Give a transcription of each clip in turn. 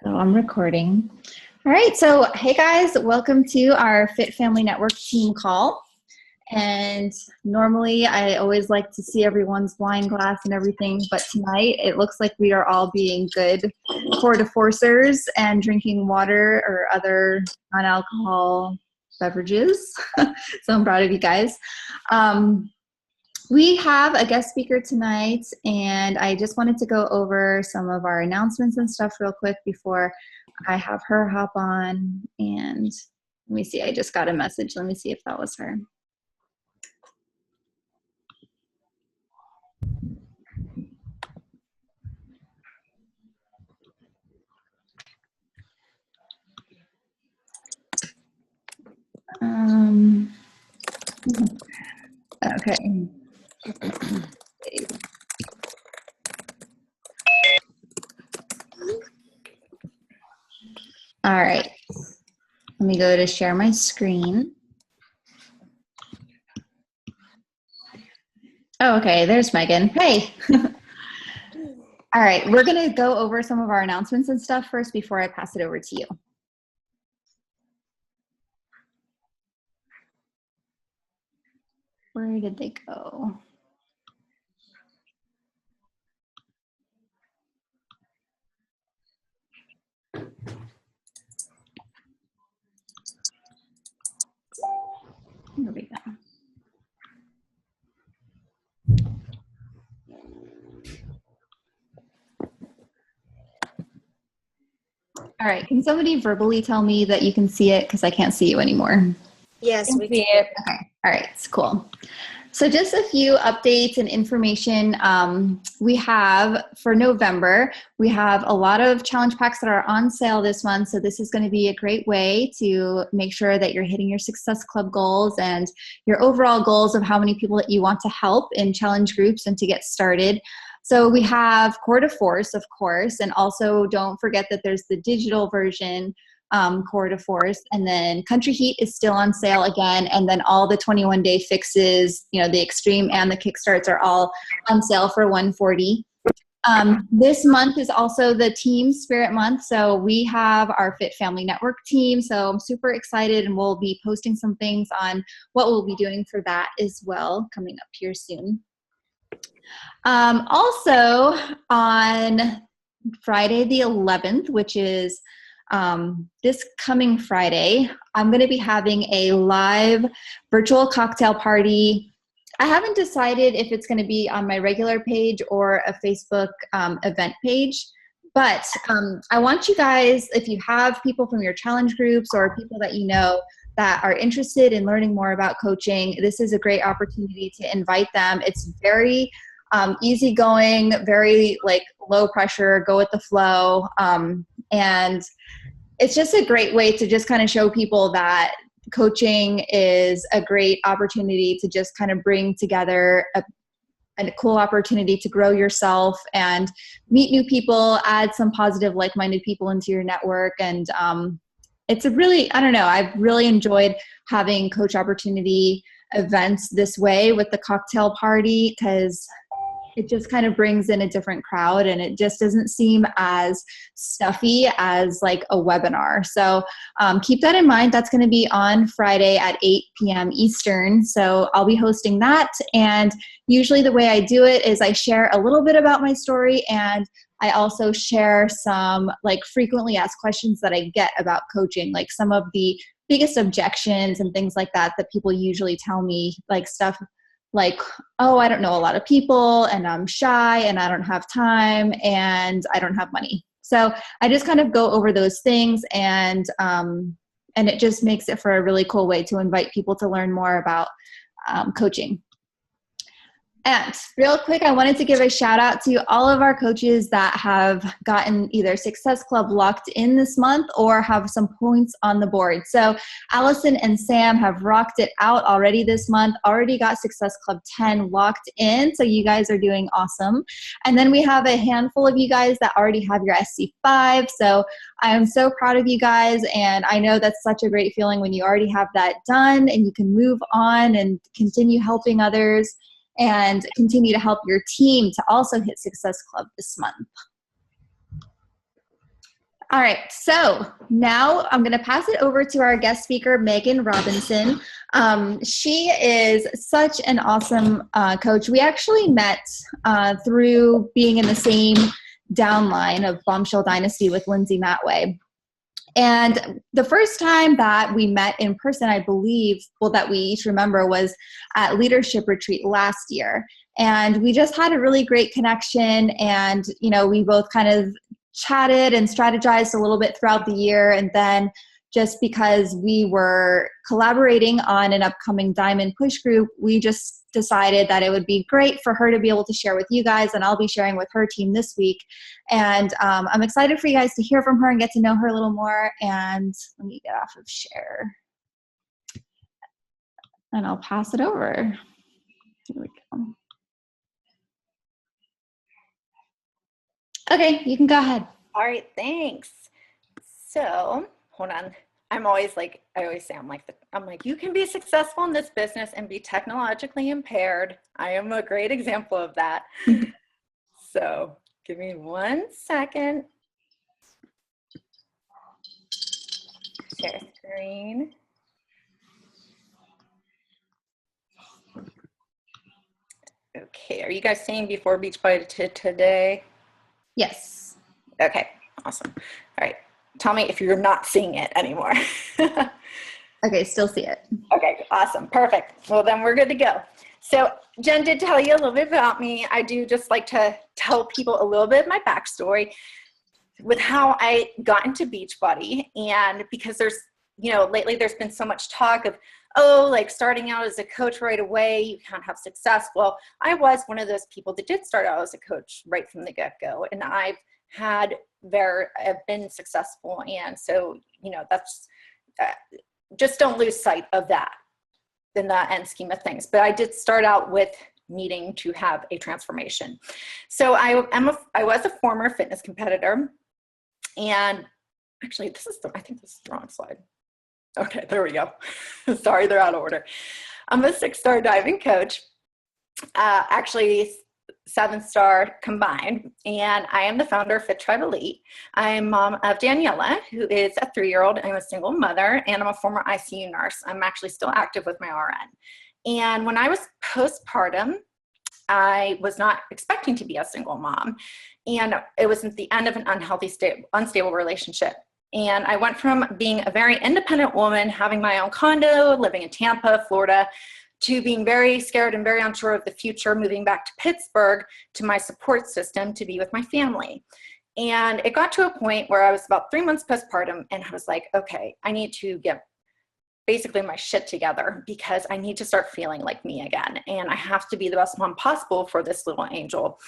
So I'm recording. All right, so hey guys, welcome to our Fit Family Network team call. And normally I always like to see everyone's wine glass and everything, but tonight it looks like we are all being good tour-de-forcers and drinking water or other non-alcohol beverages. So I'm proud of you guys. We have a guest speaker tonight, and I just wanted to go over some of our announcements and stuff real quick before I have her hop on. And let me see, I just got a message. Let me see if that was her. Okay. All right. Let me go to share my screen. Oh, okay. There's Megan. Hey. All right. We're going to go over some of our announcements and stuff first before I pass it over to you. Where did they go? Here we go. All right, can somebody verbally tell me that you can see it because I can't see you anymore? Yes, we can see it. Okay, all right, it's cool. So just a few updates and information we have for November. We have a lot of challenge packs that are on sale this month. So this is going to be a great way to make sure that you're hitting your Success Club goals and your overall goals of how many people that you want to help in challenge groups and to get started. So we have Core to Force, of course, and also don't forget that there's the digital version, Core to Force, and then Country Heat is still on sale again, and then all the 21-day fixes, you know, the Extreme and the Kickstarts are all on sale for $140. This month is also the Team Spirit Month, so we have our Fit Family Network team, so I'm super excited, and we'll be posting some things on what we'll be doing for that as well coming up here soon. Also on Friday the 11th, which is this coming Friday, I'm going to be having a live virtual cocktail party. I haven't decided if it's going to be on my regular page or a Facebook event page, but I want you guys, if you have people from your challenge groups or people that you know that are interested in learning more about coaching, this is a great opportunity to invite them. It's very easygoing, very like low pressure, go with the flow. And it's just a great way to just kind of show people that coaching is a great opportunity to just kind of bring together a cool opportunity to grow yourself and meet new people, add some positive like-minded people into your network. And it's a really, I don't know, I've really enjoyed having Coach Opportunity events this way with the cocktail party because it just kind of brings in a different crowd and it just doesn't seem as stuffy as like a webinar. So keep that in mind. That's going to be on Friday at 8 p.m. Eastern. So I'll be hosting that. And usually the way I do it is I share a little bit about my story, and I also share some like frequently asked questions that I get about coaching, like some of the biggest objections and things like that that people usually tell me, like stuff like, oh, I don't know a lot of people and I'm shy and I don't have time and I don't have money. So I just kind of go over those things, and it just makes it for a really cool way to invite people to learn more about coaching. And real quick, I wanted to give a shout out to all of our coaches that have gotten either Success Club locked in this month or have some points on the board. So Allison and Sam have rocked it out already this month, already got Success Club 10 locked in. So you guys are doing awesome. And then we have a handful of you guys that already have your SC5. So I am so proud of you guys. And I know that's such a great feeling when you already have that done and you can move on and continue helping others and continue to help your team to also hit Success Club this month. All right, so now I'm going to pass it over to our guest speaker, Megan Robinson. She is such an awesome coach. We actually met through being in the same downline of Bombshell Dynasty with Lindsay Matway. And the first time that we met in person, I believe, well, that we each remember, was at Leadership Retreat last year. And we just had a really great connection. And, you know, we both kind of chatted and strategized a little bit throughout the year. And then just because we were collaborating on an upcoming Diamond Push group, we just decided that it would be great for her to be able to share with you guys, and I'll be sharing with her team this week. And I'm excited for you guys to hear from her and get to know her a little more. And let me get off of share. And I'll pass it over. Here we go. Okay, you can go ahead. All right, thanks. So, hold on. I'm always like, I always say, I'm like, you can be successful in this business and be technologically impaired. I am a great example of that. So, give me 1 second. Share screen. Okay, are you guys seeing Before Beachbody today? Yes. Okay, awesome. All right, tell me if you're not seeing it anymore. Okay, still see it. Okay, awesome, perfect. Well, then we're good to go. So Jen did tell you a little bit about me. I do just like to tell people a little bit of my backstory with how I got into Beachbody. And because there's, you know, lately there's been so much talk of, oh, like starting out as a coach right away, you can't have success. Well, I was one of those people that did start out as a coach right from the get-go. And I've been successful. And so, you know, that's, just don't lose sight of that in the end scheme of things. But I did start out with needing to have a transformation. So I was a former fitness competitor. And actually, I think this is the wrong slide. Okay, there we go. Sorry, they're out of order. I'm a 6-star diving coach, actually 7-star combined, and I am the founder of Fit Tribe Elite. I'm mom of Daniela, who is a 3-year-old. I'm a single mother, and I'm a former ICU nurse. I'm actually still active with my RN. And when I was postpartum, I was not expecting to be a single mom, and it was at the end of an unstable relationship. And I went from being a very independent woman, having my own condo, living in Tampa, Florida, to being very scared and very unsure of the future, moving back to Pittsburgh, to my support system to be with my family. And it got to a point where I was about 3 months postpartum, and I was like, okay, I need to get basically my shit together because I need to start feeling like me again. And I have to be the best mom possible for this little angel.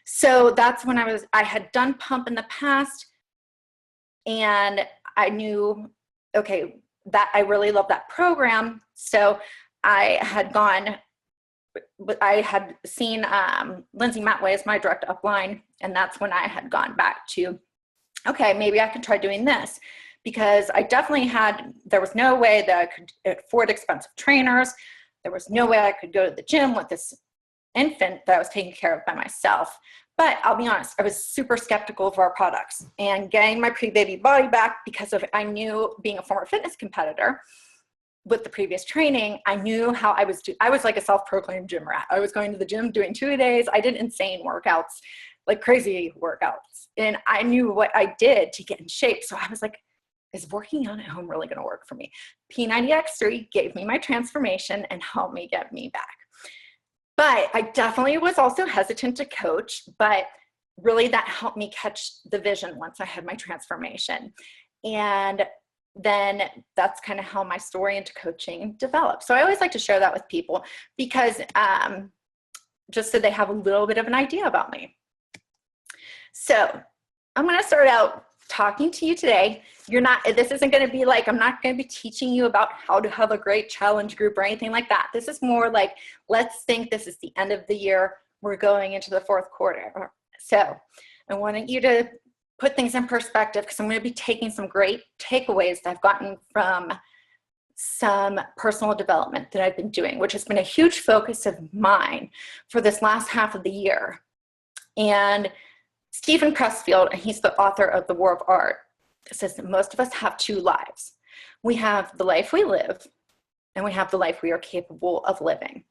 So that's when I had done Pump in the past. And I knew, okay, that I really love that program. So I had seen Lindsay Matway as my direct upline. And that's when I had gone back to, okay, maybe I could try doing this, because I definitely there was no way that I could afford expensive trainers. There was no way I could go to the gym with this infant that I was taking care of by myself. But I'll be honest, I was super skeptical of our products and getting my pre-baby body back, because I knew, being a former fitness competitor with the previous training, I knew how I was like a self-proclaimed gym rat. I was going to the gym, doing 2-a-days. I did insane workouts, like crazy workouts. And I knew what I did to get in shape. So I was like, is working out at home really going to work for me? P90X3 gave me my transformation and helped me get me back. But I definitely was also hesitant to coach, but really that helped me catch the vision once I had my transformation. And then that's kind of how my story into coaching developed. So I always like to share that with people, because just so they have a little bit of an idea about me. So I'm going to start out talking to you today. This isn't going to be like, I'm not going to be teaching you about how to have a great challenge group or anything like that. This is more like, let's think this is the end of the year. We're going into the 4th quarter. So I wanted you to put things in perspective, because I'm going to be taking some great takeaways that I've gotten from some personal development that I've been doing, which has been a huge focus of mine for this last half of the year. And Stephen Pressfield, and he's the author of The War of Art, It says that most of us have two lives. We have the life we live, and we have the life we are capable of living.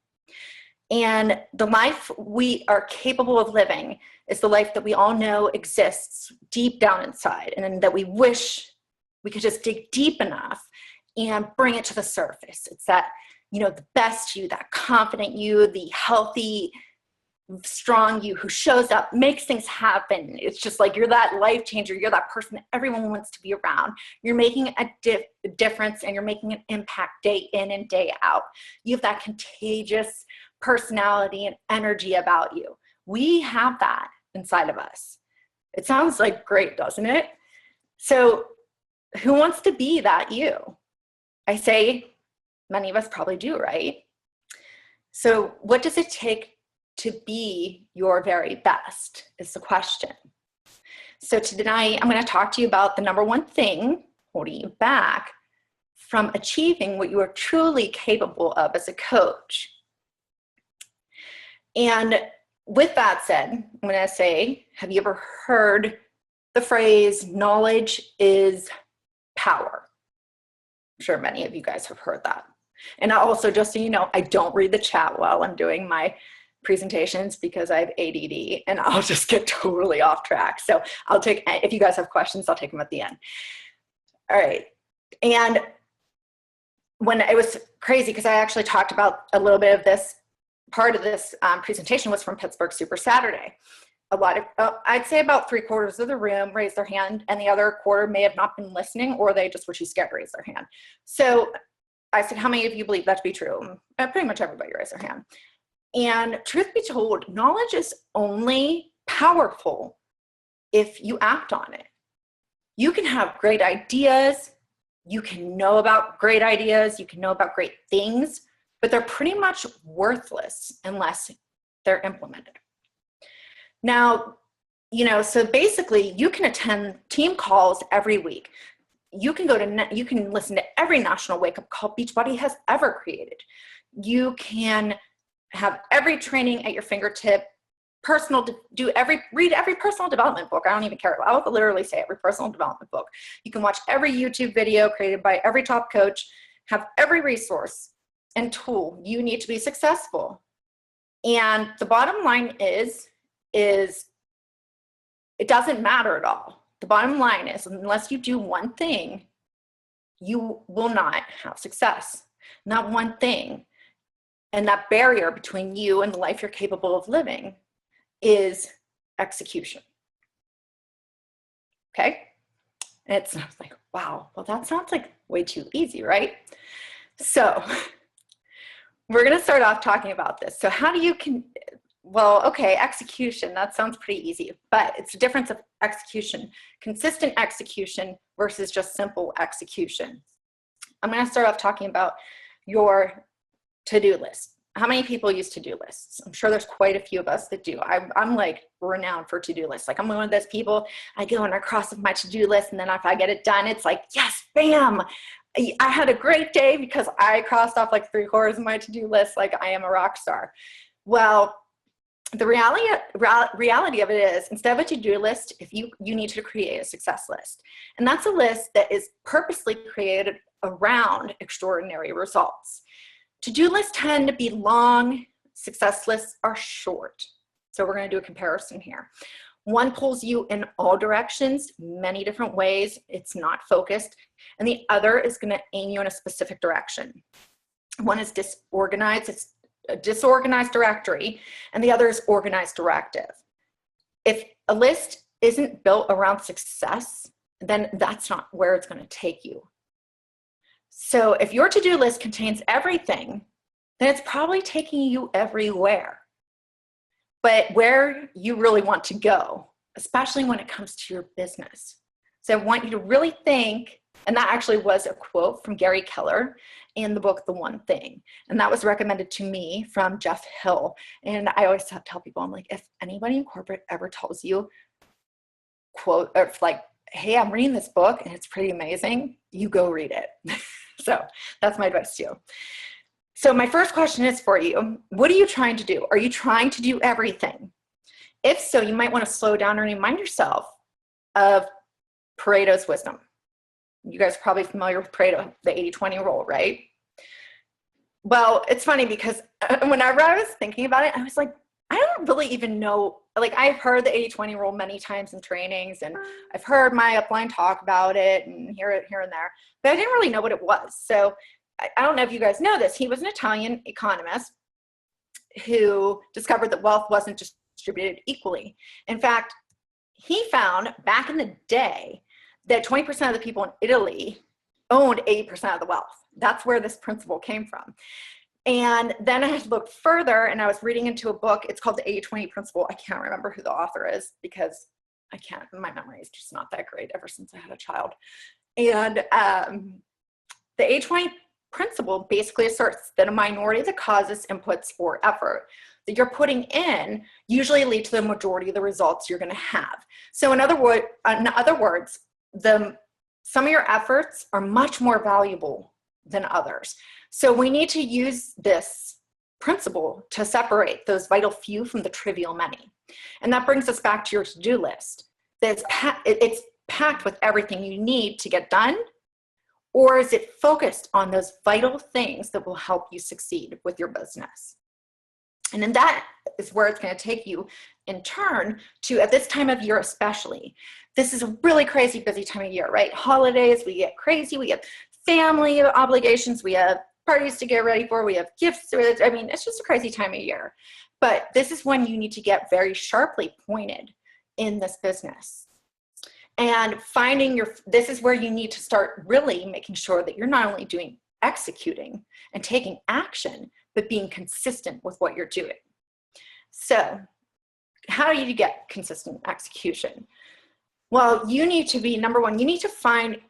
And the life we are capable of living is the life that we all know exists deep down inside, and that we wish we could just dig deep enough and bring it to the surface. It's that, the best you, that confident you, the healthy, strong you who shows up, makes things happen. It's just like you're that life changer. You're that person that everyone wants to be around. You're making a difference, and you're making an impact day in and day out. You have that contagious personality and energy about you. We have that inside of us. It sounds like great, doesn't it? So who wants to be that you? I say many of us probably do, right? So what does it take to be your very best is the question. So tonight I'm going to talk to you about the number one thing holding you back from achieving what you are truly capable of as a coach. And with that said, I'm going to say, have you ever heard the phrase, knowledge is power? I'm sure many of you guys have heard that. And also, just so you know, I don't read the chat while I'm doing my presentations because I have ADD and I'll just get totally off track. So if you guys have questions, I'll take them at the end. All right. And when it was crazy, because I actually talked about a little bit of this, part of this presentation was from Pittsburgh Super Saturday. I'd say about 3/4 of the room raised their hand, and the other quarter may have not been listening, or they just were too scared to raise their hand. So I said, how many of you believe that to be true? Pretty much everybody raised their hand. And truth be told, knowledge is only powerful if you act on it. You can have great ideas, you can know about great ideas, you can know about great things, but they're pretty much worthless unless they're implemented. Now, so basically you can attend team calls every week. You can you can listen to every national wake-up call Beachbody has ever created. You can have every training at your fingertip, read every personal development book. I don't even care. I'll literally say every personal development book. You can watch every YouTube video created by every top coach, have every resource and tool you need to be successful. And the bottom line is it doesn't matter at all. The bottom line is, unless you do one thing, you will not have success. Not one thing. And that barrier between you and the life you're capable of living is execution. Okay? And it's like, wow, well, that sounds like way too easy, right? So we're going to start off talking about this. So how do you execution, that sounds pretty easy, but it's the difference of execution, consistent execution versus just simple execution. I'm going to start off talking about your to-do list. How many people use to-do lists? I'm sure there's quite a few of us that do. I'm like renowned for to-do lists. Like I'm one of those people, I go and I cross off my to-do list, and then if I get it done, it's like, yes, bam, I had a great day because I crossed off like 3/4 of my to-do list. Like I am a rock star. Well, the reality of it is, instead of a to-do list, you need to create a success list. And that's a list that is purposely created around extraordinary results. To-do lists tend to be long, success lists are short. So we're going to do a comparison here. One pulls you in all directions, many different ways. It's not focused. And the other is going to aim you in a specific direction. One is disorganized. It's a disorganized directory, and the other is organized directive. If a list isn't built around success, then that's not where it's going to take you. So if your to-do list contains everything, then it's probably taking you everywhere. But where you really want to go, especially when it comes to your business. So I want you to really think, and that actually was a quote from Gary Keller in the book, The One Thing. And that was recommended to me from Jeff Hill. And I always tell people, I'm like, if anybody in corporate ever tells you, quote, or like, hey, I'm reading this book and it's pretty amazing, you go read it. So that's my advice to you. So my first question is for you. What are you trying to do? Are you trying to do everything? If so, you might want to slow down and remind yourself of Pareto's wisdom. You guys are probably familiar with Pareto, the 80-20 rule, right? Well, it's funny because whenever I was thinking about it, I was like, I don't really even know. Like, I've heard the 80-20 rule many times in trainings, and I've heard my upline talk about it and here and there, but I didn't really know what it was. So I don't know if you guys know this. He was an Italian economist who discovered that wealth wasn't distributed equally. In fact, he found back in the day that 20% of the people in Italy owned 80% of the wealth. That's where this principle came from. And then I had looked further, and I was reading into a book. It's called the 80-20 principle. I can't remember who the author is because my memory is just not that great ever since I had a child. And the 80-20 principle basically asserts that a minority of the causes, inputs, or effort that you're putting in usually lead to the majority of the results you're going to have. So in other words, some of your efforts are much more valuable than others. So we need to use this principle to separate those vital few from the trivial many. And that brings us back to your to-do list. It's packed with everything you need to get done, or is it focused on those vital things that will help you succeed with your business? And then that is where it's going to take you in turn to, at this time of year especially, this is a really crazy busy time of year, right? Holidays, we get crazy, we have family obligations, we have parties to get ready for, we have gifts. I mean, it's just a crazy time of year. But this is when you need to get very sharply pointed in this business. And this is where you need to start really making sure that you're not only executing and taking action, but being consistent with what you're doing. So how do you get consistent execution? Well, you need to be, number one, you need to finding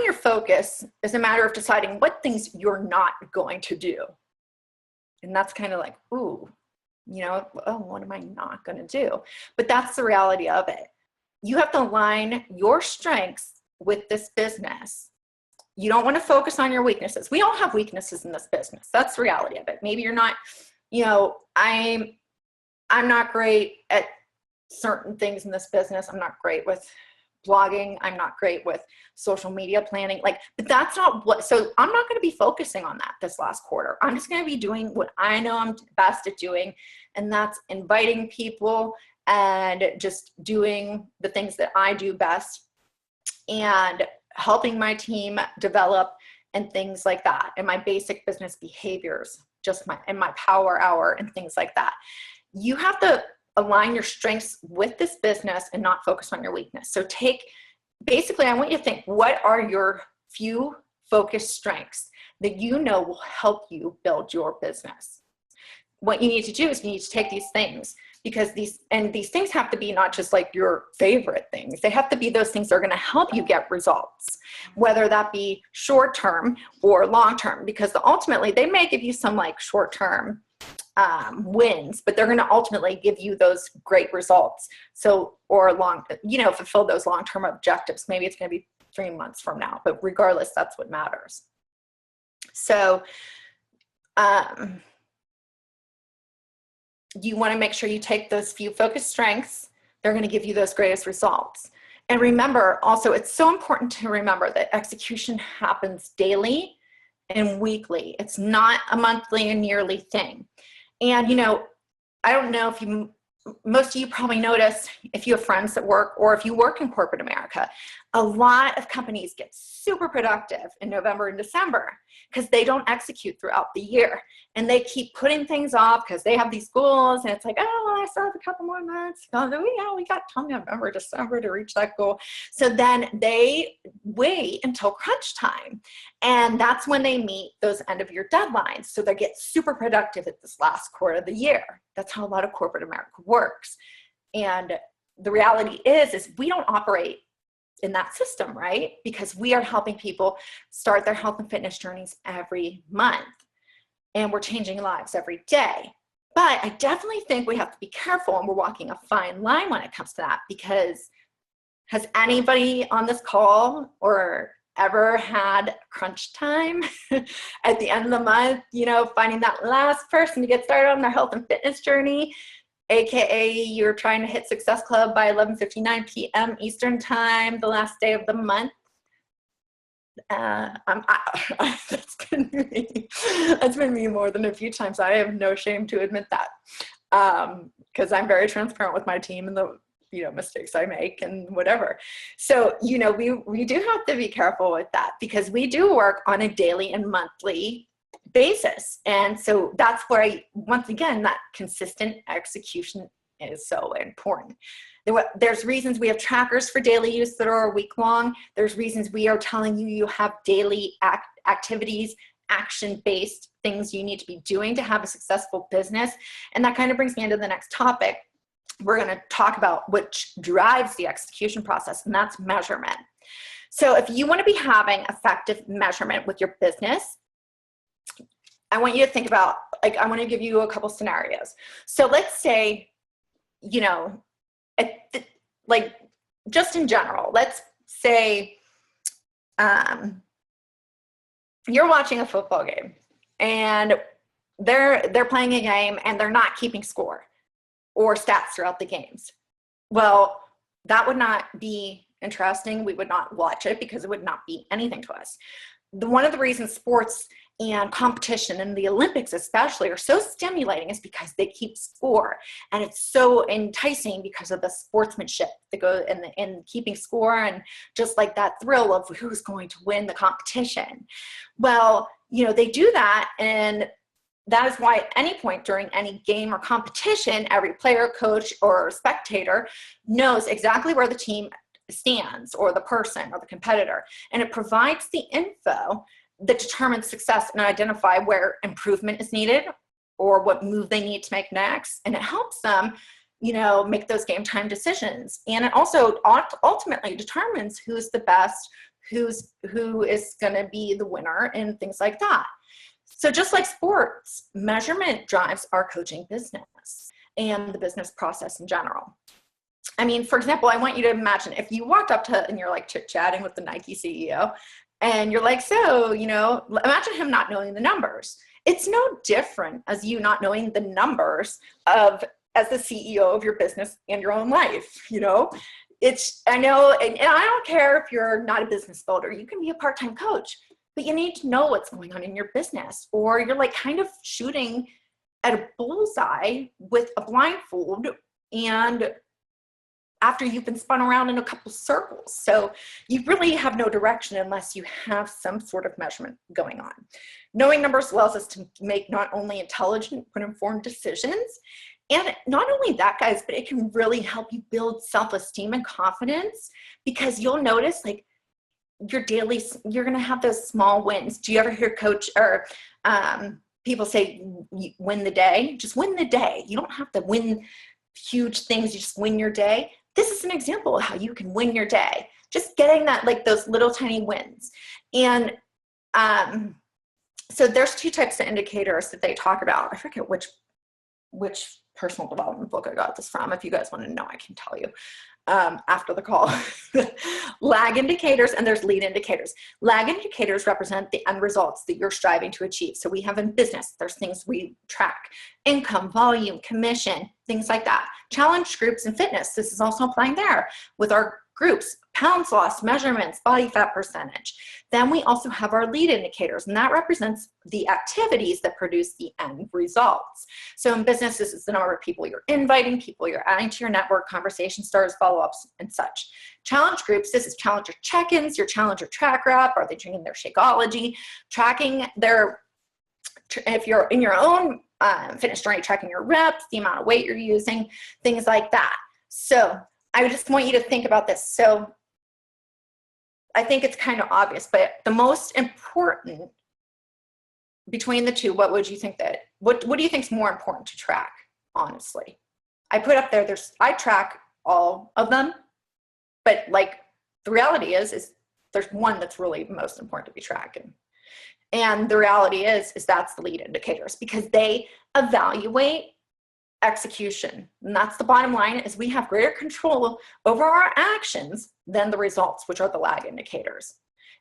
your focus is a matter of deciding what things you're not going to do. And that's kind of like, ooh, what am I not going to do? But that's the reality of it. You have to align your strengths with this business. You don't want to focus on your weaknesses. We all have weaknesses in this business. That's the reality of it. Maybe you're not, I'm not great at certain things in this business. I'm not great with blogging. I'm not great with social media planning. But that's not so I'm not going to be focusing on that this last quarter. I'm just going to be doing what I know I'm best at doing. And that's inviting people and just doing the things that I do best and helping my team develop and things like that. And my basic business behaviors, and my power hour and things like that. You have to align your strengths with this business and not focus on your weakness. So basically, I want you to think, what are your few focused strengths that will help you build your business? What you need to do is you need to take these things, because these things have to be not just like your favorite things. They have to be those things that are going to help you get results, whether that be short-term or long-term, because ultimately they may give you some short-term wins, but they're going to ultimately give you those great results. So, or fulfill those long-term objectives. Maybe it's going to be 3 months from now, but regardless, that's what matters. So, you want to make sure you take those few focused strengths. They're going to give you those greatest results. And remember also, it's so important to remember that execution happens daily and weekly. It's not a monthly and yearly thing. And, I don't know if most of you probably notice, if you have friends that work, or if you work in corporate America, a lot of companies get super productive in November and December because they don't execute throughout the year. And they keep putting things off because they have these goals. And it's like, I still have a couple more months. We got till November, December to reach that goal. So then they wait until crunch time. And that's when they meet those end of year deadlines. So they get super productive at this last quarter of the year. That's how a lot of corporate America works. And the reality is we don't operate in that system, right? Because we are helping people start their health and fitness journeys every month. And we're changing lives every day. But I definitely think we have to be careful, and we're walking a fine line when it comes to that, because has anybody on this call or ever had crunch time at the end of the month, finding that last person to get started on their health and fitness journey? AKA you're trying to hit Success Club by 11:59 p.m. Eastern time, the last day of the month. That's been me more than a few times. I have no shame to admit that, because I'm very transparent with my team and the mistakes I make and whatever. So we do have to be careful with that, because we do work on a daily and monthly basis, and so that's where once again that consistent execution is so important. There's reasons we have trackers for daily use that are a week long. There's reasons we are telling you have daily activities, action-based things you need to be doing to have a successful business. And that kind of brings me into the next topic. We're going to talk about which drives the execution process, and that's measurement. So if you want to be having effective measurement with your business, I want you to think about, I want to give you a couple scenarios. So let's say, just in general, let's say you're watching a football game and they're playing a game and they're not keeping score or stats throughout the games. Well, that would not be interesting. We would not watch it because it would not be anything to us. One of the reasons sports and competition and the Olympics especially are so stimulating is because they keep score, and it's so enticing because of the sportsmanship that goes in keeping score, and just like that thrill of who's going to win the competition. Well, they do that, and that is why at any point during any game or competition, every player, coach, or spectator knows exactly where the team stands, or the person or the competitor, and it provides the info that determines success and identify where improvement is needed or what move they need to make next. And it helps them, make those game time decisions. And it also ultimately determines who's the best, who is going to be the winner, and things like that. So just like sports, measurement drives our coaching business and the business process in general. I mean, for example, I want you to imagine if you walked up to and you're like chit-chatting with the Nike CEO, and you're like, so, imagine him not knowing the numbers. It's no different as you not knowing the numbers as the CEO of your business and your own life. I know, and I don't care if you're not a business builder, you can be a part-time coach, but you need to know what's going on in your business, or you're like kind of shooting at a bullseye with a blindfold, and after you've been spun around in a couple circles. So you really have no direction unless you have some sort of measurement going on. Knowing numbers allows us to make not only intelligent but informed decisions. And not only that, guys, but it can really help you build self-esteem and confidence, because you'll notice you're going to have those small wins. Do you ever hear coach or people say, win the day? Just win the day. You don't have to win huge things. You just win your day. This is an example of how you can win your day. Just getting that, those little tiny wins. And so there's two types of indicators that they talk about. I forget which personal development book I got this from. If you guys want to know, I can tell you after the call. Lag indicators, and there's lead indicators. Lag indicators represent the end results that you're striving to achieve. So we have in business, there's things we track: income, volume, commission, things like that. Challenge groups and fitness, this is also applying there with our groups: pounds lost, measurements, body fat percentage. Then we also have our lead indicators, and that represents the activities that produce the end results. So in business, this is the number of people you're inviting, people you're adding to your network, conversation starters, follow-ups, and such. Challenge groups, this is challenger check-ins, your challenger track rep. Are they drinking their Shakeology? Tracking their, if you're in your own fitness journey, tracking your reps, the amount of weight you're using, things like that. So I just want you to think about this. So I think it's kind of obvious, but the most important between the two, what do you think is more important to track, honestly? I put up there, I track all of them, but the reality is there's one that's really most important to be tracking. And the reality is that's the lead indicators, because they evaluate execution. And that's the bottom line, is we have greater control over our actions than the results, which are the lag indicators.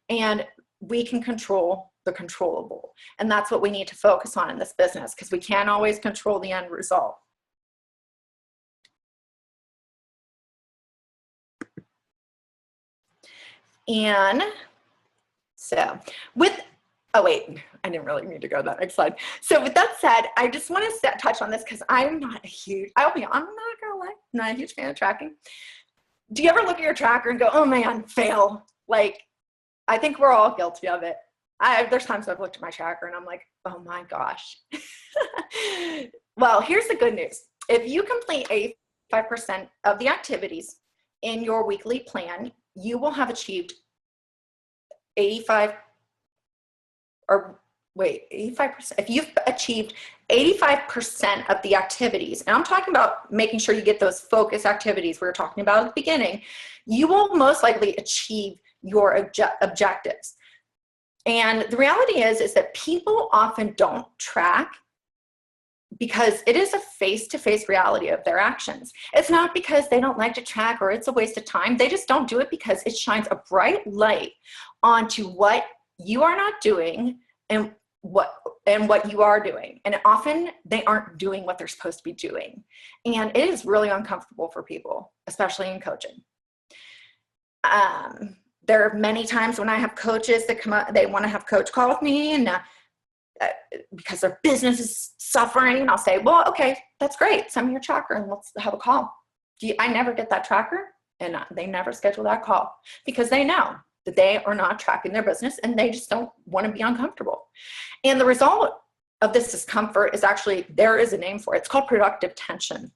And we can control the controllable. And that's what we need to focus on in this business, because we can't always control the end result. And so oh wait, I didn't really need to go to that next slide. So with that said, I just want to touch on this because I'm not a huge, I'm not gonna lie, I'm not a huge fan of tracking. Do you ever look at your tracker and go, oh man, fail? Like, I think we're all guilty of it. There's times I've looked at my tracker and I'm like, oh my gosh. Well, here's the good news. If you complete 85% of the activities in your weekly plan, you will have achieved 85%. If you've achieved 85% of the activities, and I'm talking about making sure you get those focus activities we were talking about at the beginning, you will most likely achieve your objectives. And the reality is that people often don't track because it is a face-to-face reality of their actions. It's not because they don't like to track or it's a waste of time. They just don't do it because it shines a bright light onto what you are not doing and what you are doing. And often they aren't doing what they're supposed to be doing. And it is really uncomfortable for people, especially in coaching. There are many times when I have coaches that come up, they want to have coach call with me, and because their business is suffering, and I'll say, well, okay, that's great. Send me your tracker and let's have a call. I never get that tracker, and they never schedule that call because they know that they are not tracking their business and they just don't want to be uncomfortable. And the result of this discomfort is actually, there is a name for it. It's called productive tension.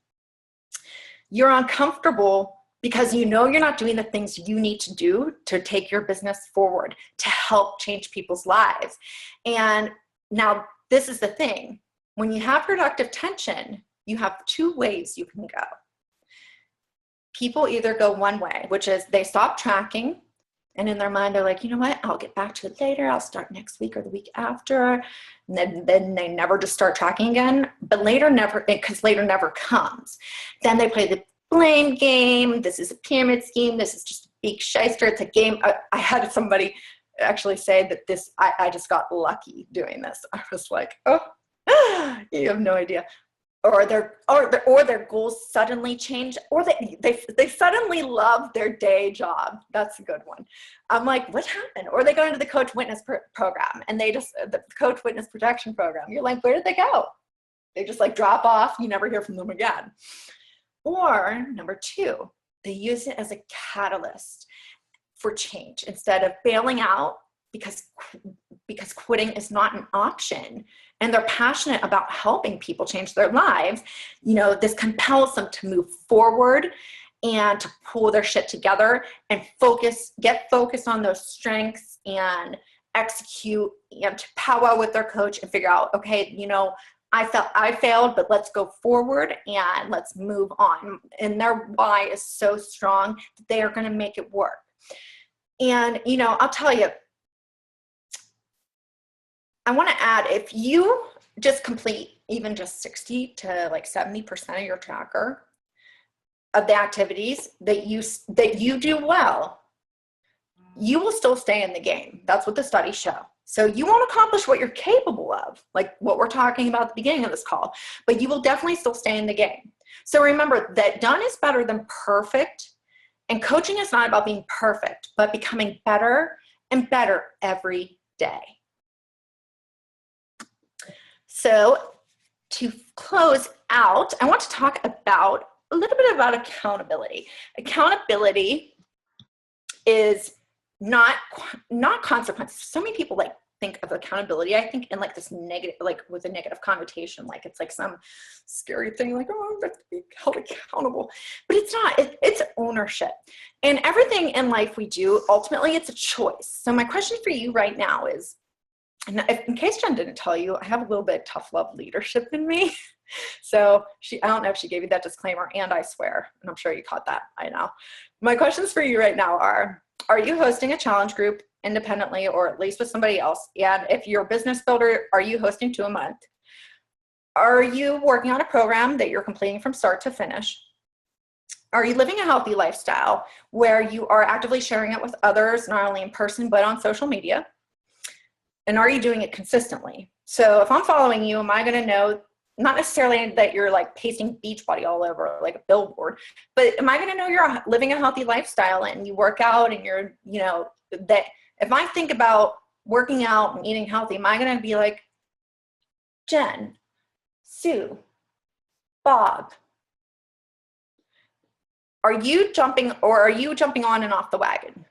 You're uncomfortable because you know you're not doing the things you need to do to take your business forward, to help change people's lives. And now this is the thing. When you have productive tension, you have two ways you can go. People either go one way, which is they stop tracking, and in their mind they're like, you know what, I'll get back to it later. I'll start next week or the week after. And then they never just start tracking again. But later never, because later never comes. Then they play the blame game. This is a pyramid scheme. This is just a big shyster. It's a game. I had somebody actually say that I just got lucky doing this. I was like, oh, you have no idea. Or their goals suddenly change, or they suddenly love their day job. That's a good one. I'm like, what happened? Or they go into the coach witness program, and the coach witness protection program. You're like, where did they go? They just like drop off. You never hear from them again. Or number two, they use it as a catalyst for change instead of bailing out because quitting is not an option, and they're passionate about helping people change their lives. You know, this compels them to move forward and to pull their shit together and get focused on those strengths and execute and to powwow with their coach and figure out, okay, you know, I failed, but let's go forward and let's move on. And their why is so strong that they are going to make it work. And, you know, I'll tell you, I want to add, if you just complete even just 60 to like 70% of your tracker of the activities that you do well, you will still stay in the game. That's what the studies show. So you won't accomplish what you're capable of, like what we're talking about at the beginning of this call, but you will definitely still stay in the game. So remember that done is better than perfect, and coaching is not about being perfect, but becoming better and better every day. So to close out, I want to talk about a little bit about accountability. Accountability is not consequences. So many people like think of accountability, I think, in like this negative, like with a negative connotation, like it's like some scary thing, like, oh, I have to be held accountable. But it's not. It's ownership. And everything in life we do, ultimately, it's a choice. So my question for you right now is, and in case Jen didn't tell you, I have a little bit of tough love leadership in me. So I don't know if she gave you that disclaimer, and I swear, and I'm sure you caught that. I know. My questions for you right now are you hosting a challenge group independently or at least with somebody else? And if you're a business builder, are you hosting 2 a month? Are you working on a program that you're completing from start to finish? Are you living a healthy lifestyle where you are actively sharing it with others, not only in person, but on social media? And are you doing it consistently? So if I'm following you, am I going to know not necessarily that you're like pasting Beachbody all over like a billboard, but am I going to know you're living a healthy lifestyle and you work out and you're, that if I think about working out and eating healthy, am I going to be like, Jen, Sue, Bob, are you jumping on and off the wagon?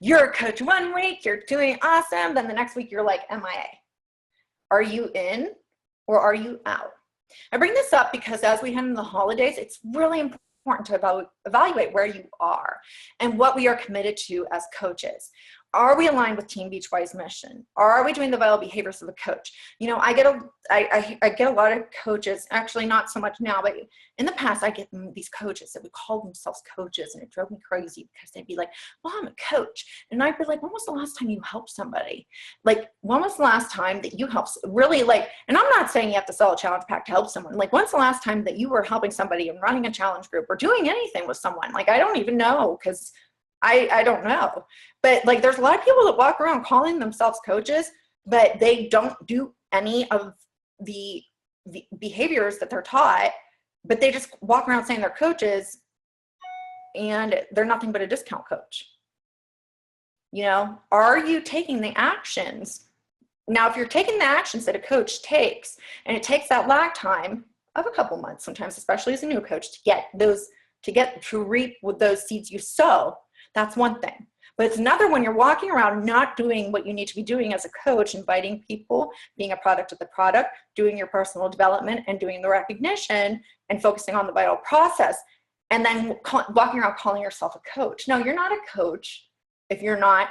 You're a coach one week, you're doing awesome. Then the next week you're like MIA. Are you in or are you out? I bring this up because as we head into the holidays, it's really important to evaluate where you are and what we are committed to as coaches. Are we aligned with Team Beachbody's mission? Are we doing the vital behaviors of the coach? I get a lot of coaches, actually not so much now, but in the past I get these coaches that would call themselves coaches, and it drove me crazy because they'd be like, well, I'm a coach. And I'd be like, when was the last time you helped somebody? Like, when was the last time that you helped really, like, and I'm not saying you have to sell a challenge pack to help someone. Like, when's the last time that you were helping somebody and running a challenge group or doing anything with someone? Like, I don't even know, because I don't know. But like, there's a lot of people that walk around calling themselves coaches, but they don't do any of the behaviors that they're taught, but they just walk around saying they're coaches and they're nothing but a discount coach. Are you taking the actions? Now, if you're taking the actions that a coach takes, and it takes that lag time of a couple months, sometimes, especially as a new coach, to reap with those seeds you sow, that's one thing. But it's another when you're walking around not doing what you need to be doing as a coach, inviting people, being a product of the product, doing your personal development and doing the recognition and focusing on the vital process, and then walking around calling yourself a coach. No, you're not a coach if you're not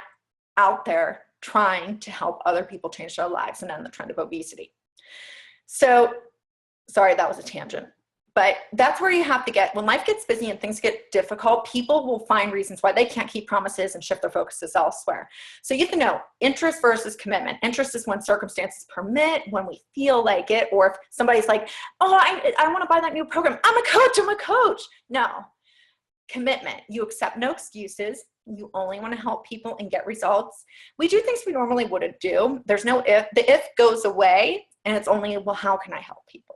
out there trying to help other people change their lives and end the trend of obesity. So, sorry, that was a tangent. But that's where you have to get, when life gets busy and things get difficult, people will find reasons why they can't keep promises and shift their focuses elsewhere. So you have to know interest versus commitment. Interest is when circumstances permit, when we feel like it, or if somebody's like, oh, I want to buy that new program. I'm a coach. No. Commitment. You accept no excuses. You only want to help people and get results. We do things we normally wouldn't do. There's no if. The if goes away, and it's only, well, how can I help people?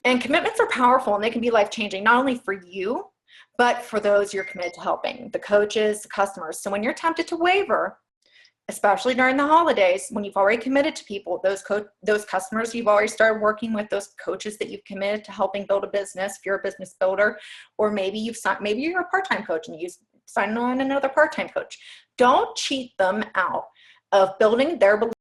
And commitments are powerful, and they can be life-changing, not only for you, but for those you're committed to helping, the coaches, the customers. So when you're tempted to waver, especially during the holidays, when you've already committed to people, those customers you've already started working with, those coaches that you've committed to helping build a business, if you're a business builder, or maybe you're a part-time coach and you sign on another part-time coach. Don't cheat them out of building their belief